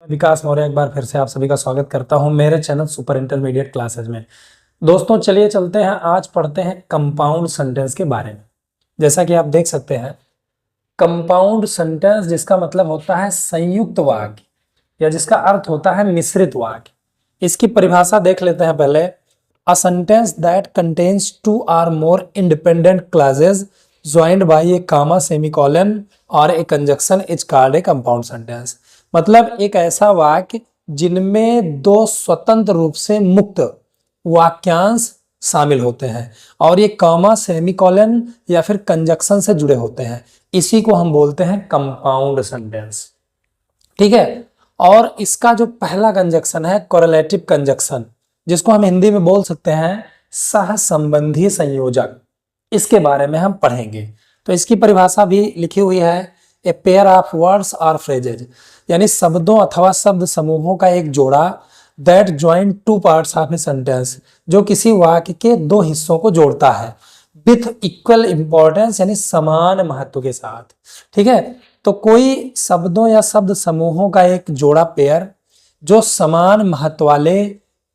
विकास मौर्य एक बार फिर से आप सभी का स्वागत करता हूं मेरे चैनल सुपर इंटरमीडिएट क्लासेस में। दोस्तों चलिए चलते हैं, आज पढ़ते हैं कंपाउंड सेंटेंस के बारे में। जैसा कि आप देख सकते हैं, कंपाउंड सेंटेंस जिसका मतलब होता है संयुक्त वाक्य या जिसका अर्थ होता है मिश्रित वाक्य। इसकी परिभाषा देख लेते हैं पहले। A sentence that contains two or more independent clauses joined by a comma semicolon और a conjunction is called a compound sentence. मतलब एक ऐसा वाक्य जिनमें दो स्वतंत्र रूप से मुक्त वाक्यांश शामिल होते हैं और ये कॉमा सेमीकोलन या फिर कंजक्शन से जुड़े होते हैं, इसी को हम बोलते हैं कंपाउंड सेंटेंस। ठीक है। और इसका जो पहला कंजक्शन है कोरिलेटिव कंजक्शन, जिसको हम हिंदी में बोल सकते हैं सहसंबंधी संयोजक, इसके बारे में हम पढ़ेंगे। तो इसकी परिभाषा भी लिखी हुई है, ए पेयर ऑफ वर्ड्स और फ्रेजेज, यानी शब्दों अथवा शब्द समूहों का एक जोड़ा that join two parts of a sentence, जो किसी वाक्य के दो हिस्सों को जोड़ता है विथ इक्वल इंपॉर्टेंस, यानी समान महत्व के साथ। ठीक है। तो कोई शब्दों या शब्द समूहों का एक जोड़ा पेयर जो समान महत्व वाले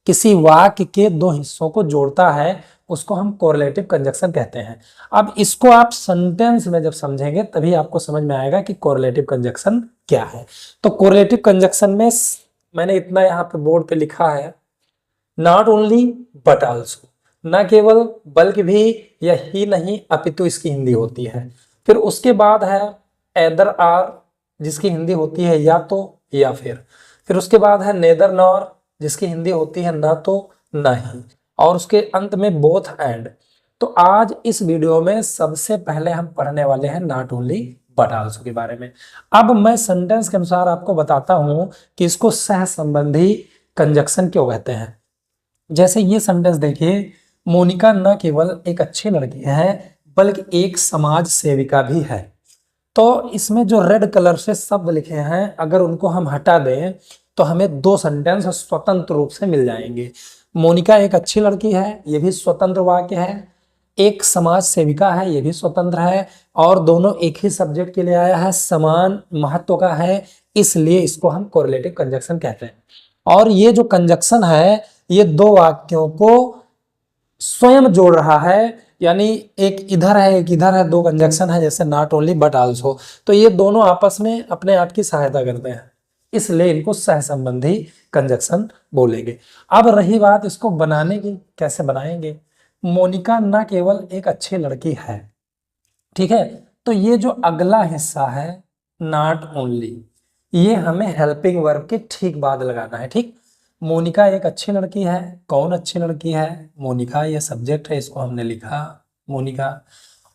किसी वाक्य के दो हिस्सों को जोड़ता है, उसको हम कोरिलेटिव कंजक्शन कहते हैं। अब इसको आप सेंटेंस में जब समझेंगे तभी आपको समझ में आएगा कि कोरिलेटिव कंजक्शन क्या है। तो कोरिलेटिव कंजक्शन में मैंने इतना यहाँ पे बोर्ड पे लिखा है, नॉट ओनली बट आल्सो, न केवल बल्कि भी या ही नहीं अपितु इसकी हिंदी होती है। फिर उसके बाद है एदर आर, जिसकी हिंदी होती है या तो या फिर उसके बाद है नेदर नॉर, जिसकी हिंदी होती है ना तो ना ही, और उसके अंत में बोथ एंड। तो आज इस वीडियो में सबसे पहले हम पढ़ने वाले हैं नॉट ओनली बट आल्सो के बारे में। अब मैं सेंटेंस के अनुसार आपको बताता हूं कि इसको सहसंबंधी कंजक्शन क्यों कहते हैं। जैसे ये सेंटेंस देखिए, मोनिका न केवल एक अच्छी लड़की है बल्कि एक समाज सेविका भी है। तो इसमें जो रेड कलर से शब्द लिखे हैं, अगर उनको हम हटा दें तो हमें दो सेंटेंस स्वतंत्र रूप से मिल जाएंगे। मोनिका एक अच्छी लड़की है, ये भी स्वतंत्र वाक्य है। एक समाज सेविका है, ये भी स्वतंत्र है, और दोनों एक ही सब्जेक्ट के लिए आया है, समान महत्व का है, इसलिए इसको हम कोरिलेटिव कंजक्शन कहते हैं। और ये जो कंजक्शन है, ये दो वाक्यों को स्वयं जोड़ रहा है, यानी एक इधर है एक इधर है, दो कंजक्शन है जैसे नॉट ओनली बट आल्सो। तो ये दोनों आपस में अपने आप की सहायता करते हैं, इसलिए इनको सहसंबंधी कंजक्शन बोलेंगे। अब रही बात इसको बनाने की, कैसे बनाएंगे। मोनिका न केवल एक अच्छी लड़की है, ठीक है, तो ये जो अगला हिस्सा है नॉट ओनली, ये हमें हेल्पिंग वर्ब के ठीक बाद लगाना है। ठीक। मोनिका एक अच्छी लड़की है, कौन अच्छी लड़की है, मोनिका, ये सब्जेक्ट है, इसको हमने लिखा मोनिका,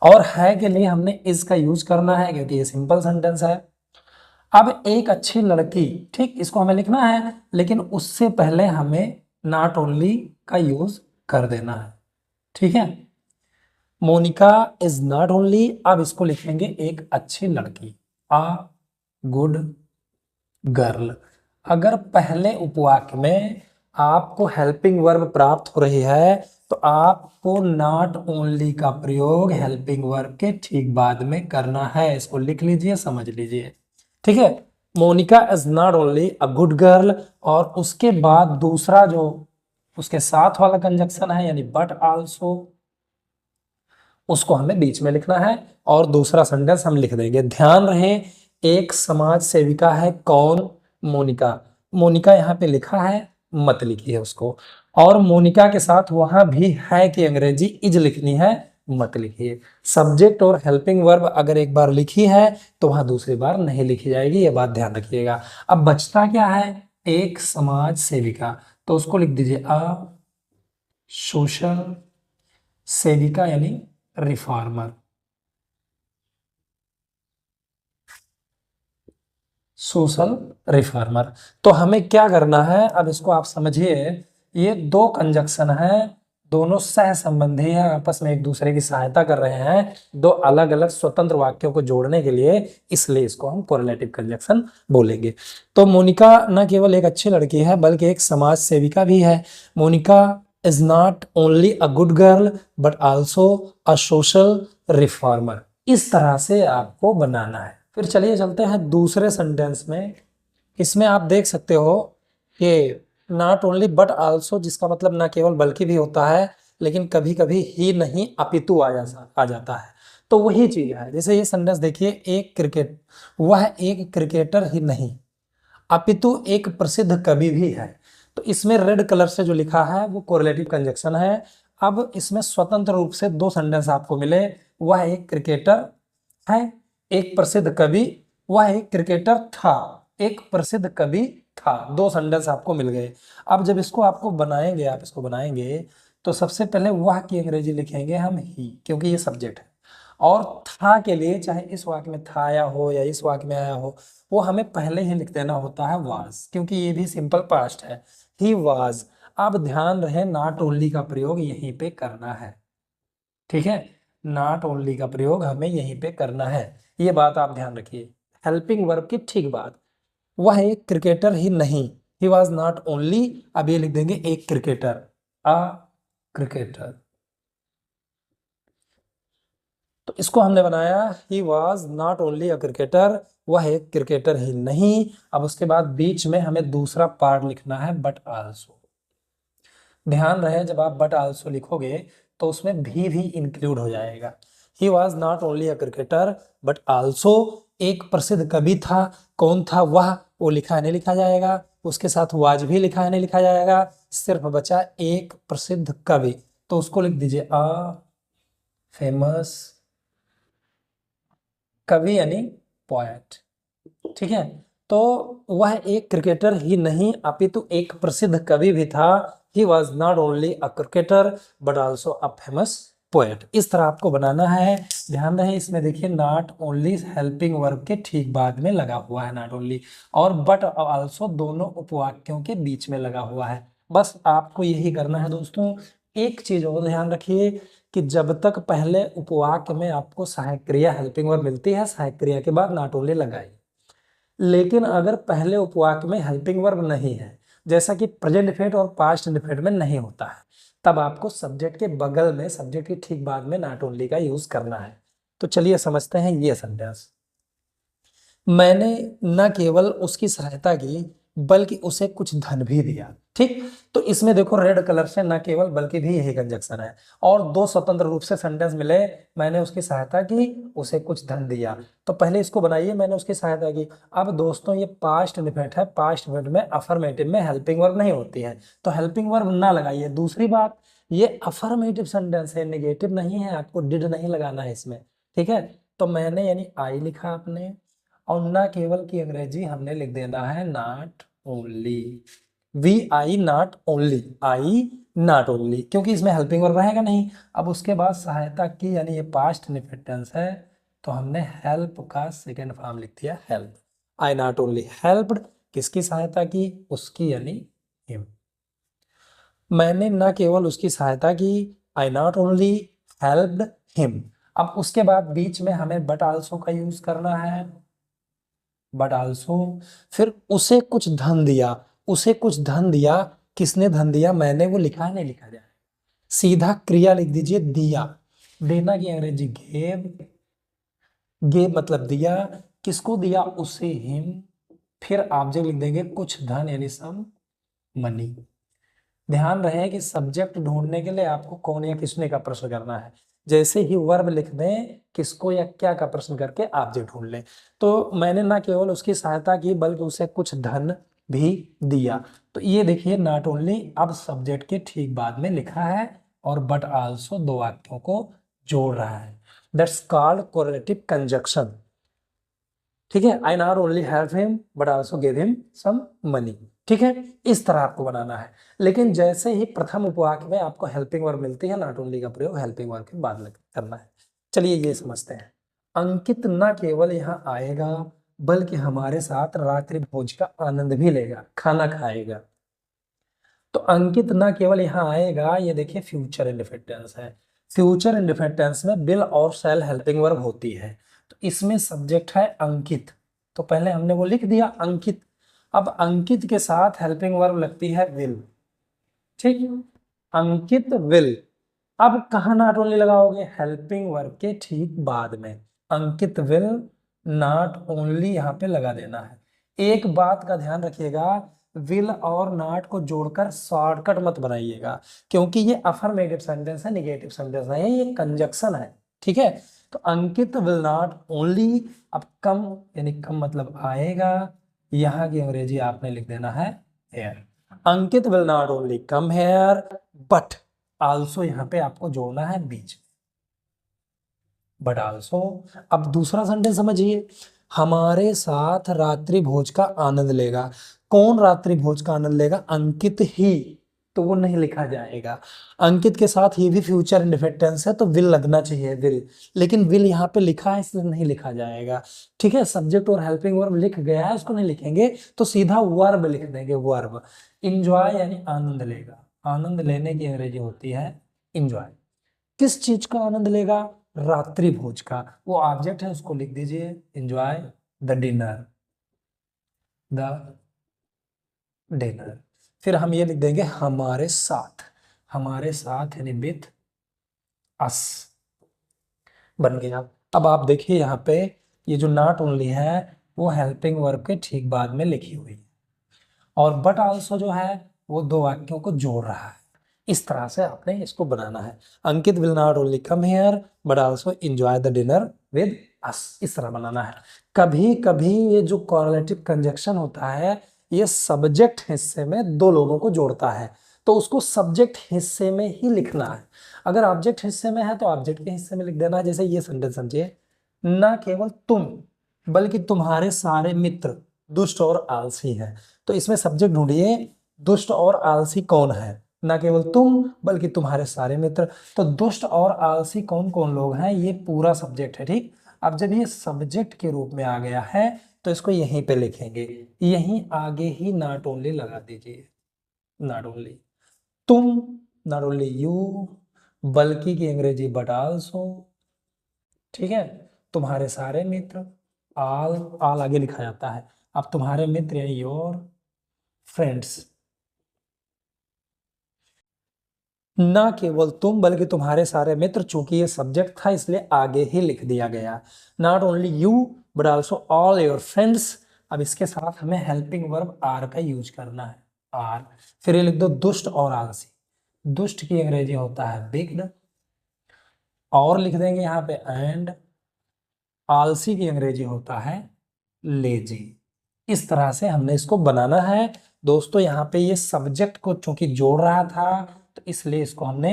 और है के लिए हमने इस का यूज करना है क्योंकि ये सिंपल सेंटेंस है। अब एक अच्छी लड़की, ठीक, इसको हमें लिखना है, लेकिन उससे पहले हमें नॉट ओनली का यूज कर देना है। ठीक है। मोनिका इज नॉट ओनली, अब इसको लिखेंगे एक अच्छी लड़की, अ गुड गर्ल। अगर पहले उपवाक्य में आपको हेल्पिंग वर्ब प्राप्त हो रही है तो आपको नॉट ओनली का प्रयोग हेल्पिंग वर्ब के ठीक बाद में करना है। इसको लिख लीजिए, समझ लीजिए। ठीक है। Monica is not only a good girl, और उसके बाद दूसरा जो उसके साथ वाला कंजक्शन है यानी बट आल्सो, उसको हमें बीच में लिखना है और दूसरा सेंटेंस हम लिख देंगे। ध्यान रहे, एक समाज सेविका है, कौन, मोनिका। मोनिका यहाँ पे लिखा है, मत लिखिए उसको, और मोनिका के साथ वहां भी है कि अंग्रेजी इज लिखनी है, मत लिखिए। सब्जेक्ट और हेल्पिंग वर्ब अगर एक बार लिखी है तो वहां दूसरी बार नहीं लिखी जाएगी, ये बात ध्यान रखिएगा। अब बचता क्या है, एक समाज सेविका, तो उसको लिख दीजिए अ सोशल सेविका यानी रिफॉर्मर। Social reformer. तो हमें क्या करना है, अब इसको आप समझिए, ये दो कंजक्शन है, दोनों सह संबंधी हैं, आपस में एक दूसरे की सहायता कर रहे हैं, दो अलग अलग स्वतंत्र वाक्यों को जोड़ने के लिए, इसलिए इसको हम कोरिलेटिव कंजक्शन बोलेंगे। तो मोनिका न केवल एक अच्छी लड़की है बल्कि एक समाज सेविका भी है। Monica is not only a good girl but also a social reformer. इस तरह से आपको बनाना है। फिर चलिए चलते हैं दूसरे सेंटेंस में। इसमें आप देख सकते हो कि नॉट ओनली बट आल्सो, जिसका मतलब ना केवल बल्कि भी होता है, लेकिन कभी कभी ही नहीं अपितु आ जाता है। तो वही चीज है, जैसे ये सेंटेंस देखिए, वह एक क्रिकेटर ही नहीं अपितु एक प्रसिद्ध कवि भी है। तो इसमें रेड कलर से जो लिखा है वो कोरिलेटिव कंजक्शन है। अब इसमें स्वतंत्र रूप से दो सेंटेंस आपको मिले, वह एक क्रिकेटर है, एक प्रसिद्ध कवि, वह एक क्रिकेटर था, एक प्रसिद्ध कवि था, दो सेंटेंस आपको मिल गए। अब जब इसको आपको बनाएंगे, आप इसको बनाएंगे तो सबसे पहले वह की अंग्रेजी लिखेंगे हम ही, क्योंकि ये सब्जेक्ट है। और था के लिए चाहे इस वाक्य में था आया हो या इस वाक्य में आया हो, वो हमें पहले ही लिख देना होता है वाज, क्योंकि ये भी सिंपल पास्ट है, ही वाज। अब ध्यान रहे नॉट ओनली का प्रयोग यहीं पे करना है, ठीक है, नॉट ओनली का प्रयोग हमें यहीं पे करना है, ये बात आप ध्यान रखिए। हेल्पिंग वर्ब की ठीक बात, वह एक क्रिकेटर ही नहीं, ही वॉज नॉट ओनली, अब ये लिख देंगे एक क्रिकेटर, अ क्रिकेटर। तो इसको हमने बनाया, he was not only a cricketer, वह एक क्रिकेटर ही नहीं। अब उसके बाद बीच में हमें दूसरा पार्ट लिखना है, बट आल्सो। ध्यान रहे जब आप बट आल्सो लिखोगे तो उसमें भी इंक्लूड हो जाएगा। He was not only a cricketer but also एक प्रसिद्ध कवि था। कौन था वह, वो लिखा नहीं लिखा जाएगा, उसके साथ वाज भी लिखा नहीं लिखा जाएगा, सिर्फ बचा एक प्रसिद्ध कवि, तो उसको लिख दीजिए अ फेमस कवि यानी पोएट, ठीक है। तो वह एक क्रिकेटर ही नहीं अपितु एक प्रसिद्ध कवि भी था। He was not only a cricketer but also a famous poet. इस तरह आपको बनाना है। ध्यान रहे इसमें देखिए नॉट ओनली हेल्पिंग वर्ब के ठीक बाद में लगा हुआ है नॉट ओनली, और बट ऑल्सो दोनों उपवाक्यों के बीच में लगा हुआ है। बस आपको यही करना है दोस्तों। एक चीज और ध्यान रखिए कि जब तक पहले उपवाक्य में आपको सहायक क्रिया हेल्पिंग वर्ब मिलती है, सहायक क्रिया के बाद नॉट ओनली लगाई। लेकिन अगर पहले उपवाक्य में हेल्पिंग वर्ब नहीं है, जैसा कि प्रेजेंट इंडेफिनिट और पास्ट इंडेफिनिट में नहीं होता है, तब आपको सब्जेक्ट के बगल में, सब्जेक्ट के ठीक बाद में नॉट ओनली का यूज करना है। तो चलिए समझते हैं ये सेंटेंस। मैंने न केवल उसकी सहायता की बल्कि उसे कुछ धन भी दिया। ठीक, तो इसमें देखो रेड कलर से न केवल बल्कि भी यही कंजक्शन है, और दो स्वतंत्र रूप से सेंटेंस मिले, मैंने उसकी सहायता की, उसे कुछ धन दिया। तो पहले इसको बनाइए, मैंने उसकी सहायता की। अब दोस्तों ये पास्ट इंडेफिनिट है, पास्ट इंडेफिनिट में अफर्मेटिव में हेल्पिंग वर्ब नहीं होती है, तो हेल्पिंग वर्ब ना लगाइए। दूसरी बात, ये अफर्मेटिव सेंटेंस है, नेगेटिव नहीं है, आपको डिड नहीं लगाना है इसमें, ठीक है। तो मैंने यानी आई लिखा आपने, और ना केवल की अंग्रेजी हमने लिख देना है not only, we I not only, I not only, क्योंकि इसमें हेल्पिंग वर्ब रहेगा नहीं। अब उसके बाद सहायता की यानी ये पास्ट इंडेफिनिट टेंस है, तो हमने हेल्प का सेकेंड फॉर्म लिख दिया help. I not only helped, किसकी सहायता की, उसकी यानी हिम। मैंने न केवल उसकी सहायता की, आई नॉट ओनली हेल्प्ड हिम। अब उसके बाद बीच में हमें बट आल्सो का यूज करना है, बट आल्सो, फिर उसे कुछ धन दिया, उसे कुछ धन दिया, किसने धन दिया, मैंने, वो लिखा है नहीं लिखा जाए, सीधा क्रिया लिख दीजिए दिया। देना की अंग्रेजी गेव, गेव मतलब दिया, किसको दिया, उसे, हिम। फिर ऑब्जेक्ट लिख देंगे कुछ धन यानी सम मनी। ध्यान रहे कि सब्जेक्ट ढूंढने के लिए आपको कौन या किसने का प्रश्न करना है, जैसे ही वर्ब लिख दें किसको या क्या का प्रश्न करके ऑब्जेक्ट ढूंढ लें। तो मैंने ना केवल उसकी सहायता की बल्कि उसे कुछ धन भी दिया। तो ये देखिए नॉट ओनली अब सब्जेक्ट के ठीक बाद में लिखा है, और बट आल्सो दो वाक्यों को जोड़ रहा है, दैट्स कॉल्ड कोरिलेटिव कंजक्शन। ठीक है, I not only help him but also give him some money. ठीक है, इस तरह आपको बनाना है। लेकिन जैसे ही प्रथम उपवाक्य में आपको हेल्पिंग वर्ब मिलती है, नॉट ओनली का प्रयोग हेल्पिंग वर्ब के बाद करना है। चलिए ये समझते हैं। अंकित न केवल यहाँ आएगा बल्कि हमारे साथ रात्रि भोज का आनंद भी लेगा, खाना खाएगा। तो अंकित न केवल यहाँ आएगा, ये देखिए फ्यूचर इंडेफिनिट टेंस है। फ्यूचर इंडेफिनिट टेंस में बिल और शैल हेल्पिंग वर्ब होती है। तो इसमें सब्जेक्ट है अंकित, तो पहले हमने वो लिख दिया अंकित। अब अंकित के साथ हेल्पिंग वर्ब लगती है विल। ठीक, अंकित विल। अब कहाँ नॉट ओनली लगाओगे, हेल्पिंग वर्ब के ठीक बाद में। अंकित विल नॉट ओनली यहाँ पे लगा देना है। एक बात का ध्यान रखिएगा, विल और नॉट को जोड़कर शॉर्टकट मत बनाइएगा, क्योंकि ये अफर्मेटिव सेंटेंस है, नेगेटिव सेंटेंस है, ये कंजक्शन है, ठीक है। तो अंकित विल नॉट ओनली, अब कम यानी कम मतलब आएगा, यहाँ की अंग्रेजी आपने लिख देना है here. Ankit will not only come here but also, यहाँ पे आपको जोड़ना है बीच, बट आल्सो। अब दूसरा सेंटेंस समझिए, हमारे साथ रात्रि भोज का आनंद लेगा। कौन रात्रि भोज का आनंद लेगा? अंकित ही, तो वो नहीं लिखा जाएगा। अंकित के साथ ही भी फ्यूचर इंडेफिनिट टेंस है तो विल लगना चाहिए, विल, लेकिन विल यहाँ पे लिखा है इसलिए नहीं लिखा जाएगा, ठीक है। सब्जेक्ट और हेल्पिंग वर्ब लिख गया है, उसको नहीं लिखेंगे, तो सीधा वर्ब लिख देंगे, वर्ब। इंजॉय यानी आनंद लेगा, आनंद लेने की अंग्रेजी होती है इंजॉय। किस चीज का आनंद लेगा? रात्रि भोज का, वो ऑब्जेक्ट है उसको लिख दीजिए, enjoy the dinner, the dinner. फिर हम ये लिख देंगे हमारे साथ, हमारे साथ यानी विथ अस, बन गया। अब आप देखिए यहाँ पे ये जो नॉट ओनली है वो हेल्पिंग वर्ब के ठीक बाद में लिखी हुई है, और बट आल्सो जो है वो दो वाक्यों को जोड़ रहा है। इस तरह से आपने इसको बनाना है, Ankit will not only come here but also enjoy the dinner with us, इस तरह बनाना है। कभी कभी ये जो कॉरेलेटिव कंजक्शन होता है ये सब्जेक्ट हिस्से में दो लोगों को जोड़ता है, तो उसको सब्जेक्ट हिस्से में ही लिखना है। अगर ऑब्जेक्ट हिस्से में है तो ऑब्जेक्ट के हिस्से में लिख देना है। जैसे ये सेंटेंस समझिए, ना केवल तुम बल्कि तुम्हारे सारे मित्र दुष्ट और आलसी हैं, तो इसमें सब्जेक्ट ढूंढिए, दुष्ट और आलसी कौन है? ना केवल तुम बल्कि तुम्हारे सारे मित्र, तो दुष्ट और आलसी कौन कौन लोग हैं, ये पूरा सब्जेक्ट है, ठीक। अब जब ये सब्जेक्ट के रूप में आ गया है तो इसको यहीं पे लिखेंगे, यहीं आगे ही नॉट ओनली लगा दीजिए, नॉट ओनली तुम, नॉट ओनली यू, बल्कि की अंग्रेजी बट आल्सो, ठीक है। तुम्हारे सारे मित्र, आल, आल आगे लिखा जाता है। अब तुम्हारे मित्र यानी योर फ्रेंड्स, ना केवल तुम बल्कि तुम्हारे सारे मित्र, चूंकि ये सब्जेक्ट था इसलिए आगे ही लिख दिया गया, not only you but also all your friends. अब इसके साथ हमें हेल्पिंग वर्ब आर का यूज करना है, आर। फिर ये लिख दो दुष्ट और आलसी, दुष्ट की अंग्रेजी होता है बिग्ड, और लिख देंगे यहाँ पे एंड, आलसी की अंग्रेजी होता है लेजी। इस तरह से हमने इसको बनाना है दोस्तों। यहाँ पे ये सब्जेक्ट को चूंकि जोड़ रहा था तो इसलिए इसको हमने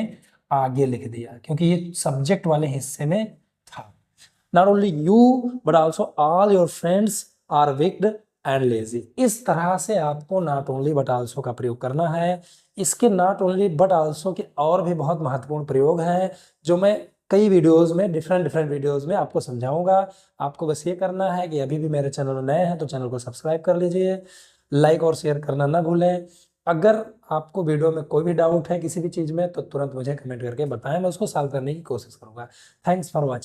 आगे लिख दिया, क्योंकि ये सब्जेक्ट वाले हिस्से में था। Not only you but also all your friends are wicked and lazy. इस तरह से आपको नॉट ओनली बट आल्सो का प्रयोग करना है। इसके नॉट ओनली बट आल्सो के और भी बहुत महत्वपूर्ण प्रयोग हैं जो मैं कई वीडियोस में, डिफरेंट डिफरेंट वीडियोस में आपको समझाऊंगा। आपको बस ये करना है कि अभी भी मेरे चैनल में नए हैं तो चैनल को सब्सक्राइब कर लीजिए, लाइक और शेयर करना ना भूलें। अगर आपको वीडियो में कोई भी डाउट है किसी भी चीज़ में तो तुरंत मुझे कमेंट करके बताएं, मैं उसको सॉल्व करने की कोशिश करूंगा। Thanks for watching.